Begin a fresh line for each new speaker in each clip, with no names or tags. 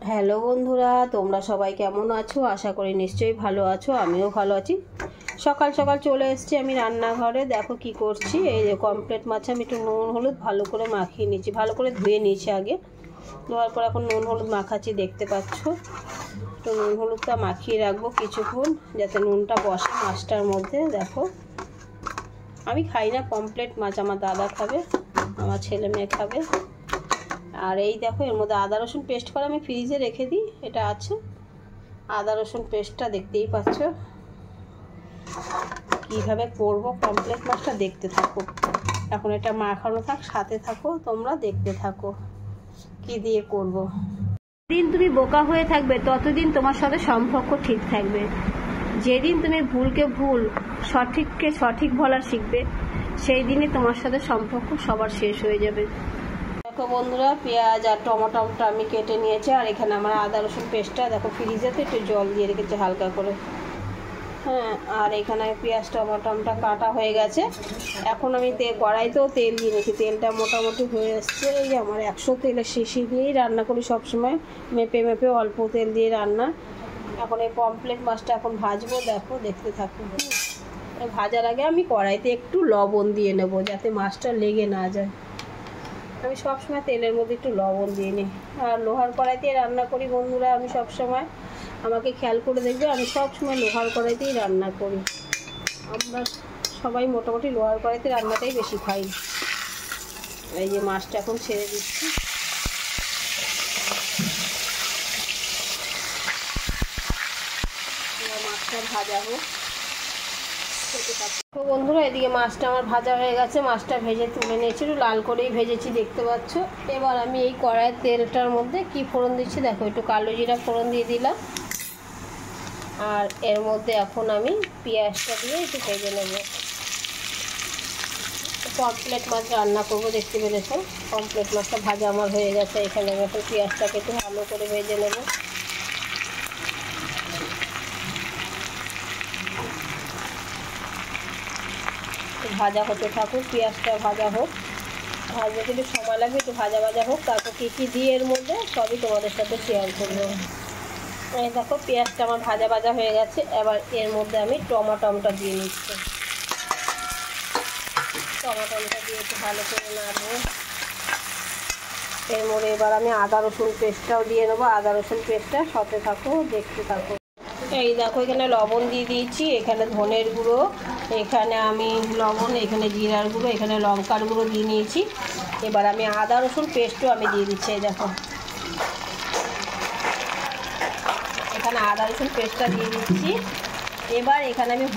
Hello বন্ধুরা, তোমরা সবাই কেমন আছো? আশা করি নিশ্চয়ই ভালো আছো। আমিও ভালো আছি। সকাল সকাল চলে এসেছি আমি রান্নাঘরে। দেখো কি করছি। এই যে কমপ্লেট মাছ আমি একটু নুন হলুদ ভালো করে মাখিয়ে নিয়েছি, ভালো করে ধুয়ে নিয়েছি আগে। ধোয়ার পর এখন নুন হলুদ মাখাচ্ছি, দেখতে পাচ্ছ। তো নুন হলুদটা মাখিয়ে রাখবো কিছুক্ষণ, যাতে নুনটা বসে মাছটার মধ্যে। দেখো আমি খাই না পমপ্লেট মাছ, আমার দাদা খাবে, আমার ছেলে মেয়ে খাবে। আর এই দেখো এর মধ্যে আদা রসুন পেস্ট করে আমি ফ্রিজে রেখে দিই, এটা আছে আদা রসুন পেস্টটা, দেখতেই পাচ্ছ কীভাবে করবো পমপ্লেট মাছটা। দেখতে থাকো, এখন এটা মাখানো থাক, সাথে থাকো, তোমরা দেখতে থাকো কি দিয়ে করব। যেদিন তুমি বোকা হয়ে থাকবে ততদিন তোমার সাথে সম্পর্ক ঠিক থাকবে। যেদিন তুমি ভুলকে ভুল, সঠিককে সঠিক বলা শিখবে, সেই দিনই তোমার সাথে সম্পর্ক সবার শেষ হয়ে যাবে। দেখো বন্ধুরা, পেঁয়াজ আর টমেটোটা আমি কেটে নিয়েছি, আর এখানে আমার আদা রসুন পেস্টটা দেখো ফ্রিজেতে একটু জল দিয়ে রেখেছি হালকা করে। হ্যাঁ, আর এখানে পেঁয়াজ টমেটোটা কাটা হয়ে গেছে। এখন আমি কড়াইতেও তেল দিয়ে নিয়েছি, তেলটা মোটামুটি হয়ে এসছে। এই যে আমার 100 তেলের শিশি দিয়েই রান্না করি সবসময়, মেপে মেপে অল্প তেল দিয়ে রান্না। এখন এই পমপ্লেট মাছটা এখন ভাজবো, দেখো দেখতে থাকুন। ভাজার আগে আমি কড়াইতে একটু লবণ দিয়ে নেব, যাতে মাছটা লেগে না যায়। আমি সবসময় তেলের মধ্যে একটু লবণ দিয়ে নিই। আর লোহার কড়াইতে রান্না করি বন্ধুরা, আমি সবসময়, আমাকে খেয়াল করে দেখবে, আমি সবসময় লোহার কড়াইতেই রান্না করি। আমরা সবাই মোটামুটি লোহার কড়াইতে রান্নাটাই বেশি খাই। এই যে মাছটা এখন ছেড়ে দিচ্ছি, মাছটা ভাজা হোক। তো বন্ধুরা, এদিকে মাছটা আমার ভাজা হয়ে গেছে, মাছটা ভেজে তুলে নিয়েছি, একটু লাল করেই ভেজেছি, দেখতে পাচ্ছ। এবার আমি এই কড়াইয়ের তেলটার মধ্যে কি ফোড়ন দিচ্ছি দেখো, একটু কালো জিরা ফোড়ন দিয়ে দিলাম। আর এর মধ্যে এখন আমি পেঁয়াজটা দিয়ে একটু ভেজে নেব। পমপ্লেট মাছ রান্না করবো, দেখতে পেরেছো। পমপ্লেট মাছটা ভাজা আমার হয়ে গেছে। এখানে আমি এখন পেঁয়াজটাকে একটু ভালো করে ভেজে নেব। ভাজা হতে থাকুক, পেঁয়াজটা ভাজা হোক, ভাজতে একটু সময় লাগবে, একটু ভাজা ভাজা হোক। তারপর কী কী দিয়ে এর মধ্যে সবই তোমাদের সাথে শেয়ার করবো। এই দেখো পেঁয়াজটা আমার ভাজা ভাজা হয়ে গেছে। এবার এর মধ্যে আমি টমেটোটা দিয়ে নিচ্ছি। টমেটোটা দিয়ে একটু ভালো করে নাড়বো। এর মধ্যে এবার আমি আদা রসুন পেস্টটাও দিয়ে নেবো। আদা রসুন পেস্টটা সাথে থাকো, দেখতে থাকো। এই দেখো এখানে লবণ দিয়ে দিয়েছি, এখানে ধনের গুঁড়ো, এখানে আমি লবণ, এখানে জিরার গুঁড়ো, এখানে লঙ্কার গুঁড়ো দিয়ে নিয়েছি। এবার আমি আদা রসুন পেস্টও আমি দিয়ে দিচ্ছি। এই দেখো এখানে আদা রসুন পেস্টটা দিয়ে দিচ্ছি। এবার এখানে আমি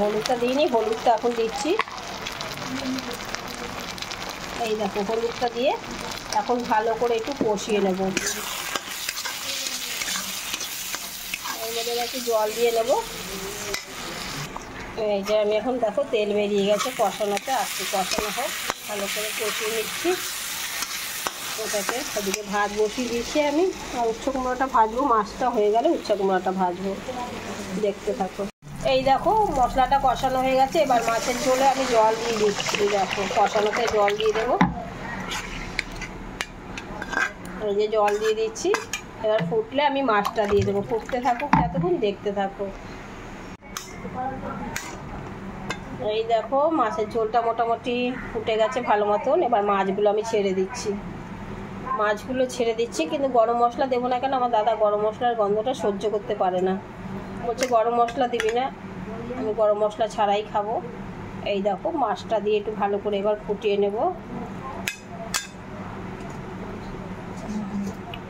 হলুদটা দিইনি, হলুদটা এখন দিচ্ছি। এই দেখো হলুদটা দিয়ে এখন ভালো করে একটু কষিয়ে নেব। এর মধ্যে একটু জল দিয়ে নেব। এই যে আমি এখন দেখো তেল বেরিয়ে গেছে, কষানোতে আসছি, কষানো হোক, ভালো করে কষিয়ে নিচ্ছি ওটাকে। ওদিকে ভাত বসিয়ে দিয়েছি আমি, আর উচ্ছে কুমড়োটা ভাজবো। মাছটা হয়ে গেলে উচ্ছে কুমড়োটা ভাজবো, দেখতে থাকো। এই দেখো মশলাটা কষানো হয়ে গেছে। এবার মাছের ঝোলে আমি জল দিয়ে দিচ্ছি। দেখো কষানোতে জল দিয়ে দেবো। এই যে জল দিয়ে দিচ্ছি। এবার ফুটলে আমি মাছটা দিয়ে দেবো। ফুটতে থাকুক এতক্ষণ, দেখতে থাকো। এই দেখো মাছের ঝোলটা মোটামুটি ফুটে গেছে ভালো মতন। এবার মাছগুলো আমি ছেড়ে দিচ্ছি। মাছগুলো ছেড়ে দিচ্ছি, কিন্তু গরম মশলা দেবো না। কেন, আমার দাদা গরম মশলার গন্ধটা সহ্য করতে পারে না, বলছে গরম মশলা দিবি না, আমি গরম মশলা ছাড়াই খাবো। এই দেখো মাছটা দিয়ে একটু ভালো করে এবার ফুটিয়ে নেব।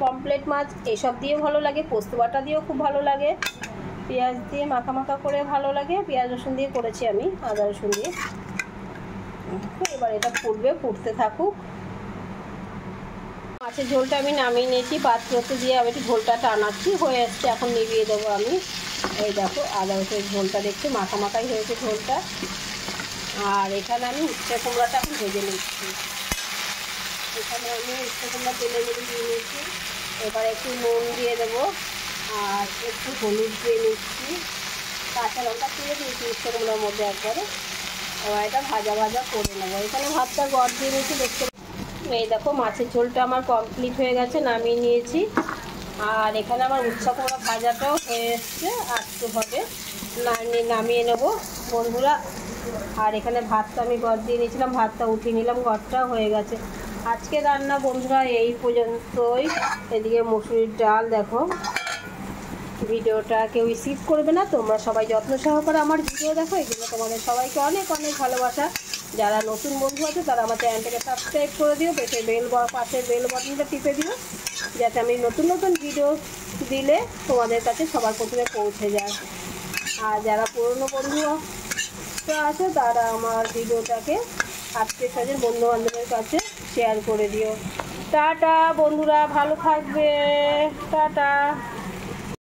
পমপ্লেট মাছ এইসব দিয়ে ভালো লাগে, পোস্ত বাটা দিয়েও খুব ভালো লাগে, পেঁয়াজ দিয়ে মাখা মাখা করে ভালো লাগে। পেঁয়াজ রসুন দিয়ে করেছি আমি, আদা রসুন দিয়ে। এবার এটা ফুটবে, ফুটতে থাকুক। মাছের ঝোলটা আমি নামিয়ে নিয়েছি পাত্রতে দিয়ে, আমি একটু ঝোলটা টানাচ্ছি, হয়ে এসছে, এখন নিভিয়ে দেবো আমি। এই দেখো আদা রসুন ঝোলটা দেখছি মাখা মাখাই হয়েছে ঝোলটা। আর এখানে আমি উচ্ছে কুমড়াটা এখন ভেজে নিচ্ছি। এখানে আমি উচ্ছে কুমড়া তেলে মেরে দিয়ে নিয়েছি। এবার একটু নুন দিয়ে দেবো, আর একটু হলুদ দিয়ে নিচ্ছি, কাঁচা লঙ্কা দিয়ে দিয়েছি উচ্ছে কুমড়ার মধ্যে একবারে। এবার এটা ভাজা ভাজা করে নেবো। এখানে ভাতটা গড় দিয়ে নিয়েছি, দেখতে। এই দেখো মাছের ঝোলটা আমার কমপ্লিট হয়ে গেছে, নামিয়ে নিয়েছি। আর এখানে আমার উচ্ছা কুমড়া ভাজাটাও হয়ে এসছে, একটু হবে নামিয়ে নেব বন্ধুরা। আর এখানে ভাতটা আমি ঘর দিয়ে নিয়েছিলাম, ভাতটা উঠিয়ে নিলাম, ঘরটাও হয়ে গেছে। আজকে রান্না বন্ধুরা এই পর্যন্তই। এদিকে মুসুরির ডাল দেখো। ভিডিওটা কেউ স্কিপ করবে না, তোমরা সবাই যত্ন সহকারে আমার ভিডিও দেখো। এগুলো তোমাদের সবাইকে অনেক অনেক ভালোবাসা। যারা নতুন বন্ধু আছে তারা আমার চ্যানেলটাকে সাবস্ক্রাইব করে দিও, পাশে বেল বাটনটা টিপে দিও, যাতে আমি নতুন নতুন ভিডিও দিলে তোমাদের কাছে সবার প্রথমে পৌঁছে যায়। আর যারা পুরনো বন্ধু আছে তারা আমার ভিডিওটাকে আত্মীয় স্বজন বন্ধু বান্ধবের কাছে শেয়ার করে দিও। টাটা বন্ধুরা, ভালো থাকবে, টাটা।